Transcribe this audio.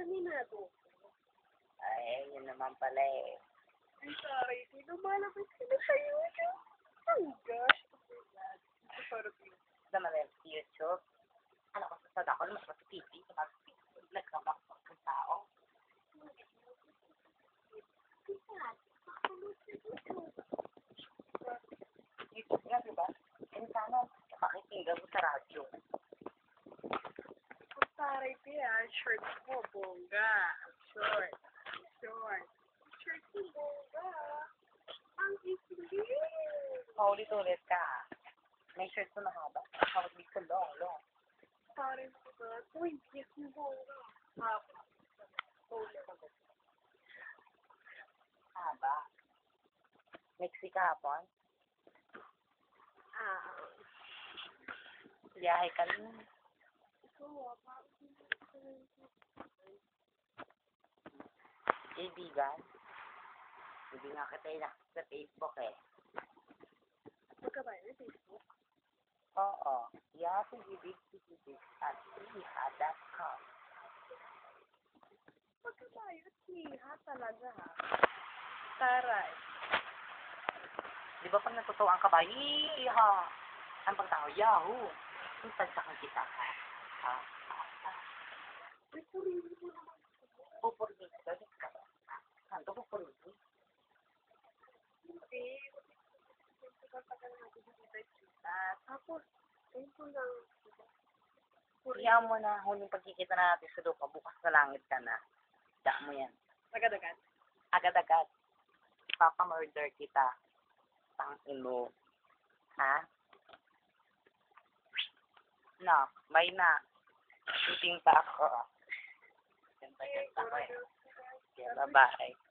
Aminado. Ay, yun naman pala eh. Ay, sorry. Lumalabas ka na sa YouTube. Oh gosh. Oh my God. Naman yung YouTube. Ano ko sa sada ko, mas matipili. Nagkamak ng tao. YouTube nga, diba? Kaya sana, pakikinggan mo sa radyo. Sorry, Pia. Short mo, bongga. Short. Short. Short mo, bongga. Ang isli. Paulit-ulit ka. May shirt ko na haba. Hawag dito long. Sorry, bongga. Uy, yes mo, bongga. Haba. Haba. Mexica hapon. Biyahe ka rin. Kaibigan. Hindi nga kita ilakit sa Facebook eh. Magkabayan na Facebook? Oo. yahoo@iha.com. Magkabayan? Iha talaga ha. Taray. Di ba pag natutuwa ka ba? Iha! Ang pagtao, Yahoo! Yung tagsakan kita ka. Ay, purihin mo naman. Pupurihin ka. Saan to pupurihin? Hindi. Pagkakatagal natin kita. Tapos, ayun ko lang. Iyan mo na, huling pagkikita natin sa lupa, bukas sa langit ka na. Diyan mo yan. Agad-agad? Agad-agad. Papa-murder kita. Tangin mo. Ha? No, bye na. Shooting pa ako. Ganda-ganda ko eh. Bye-bye.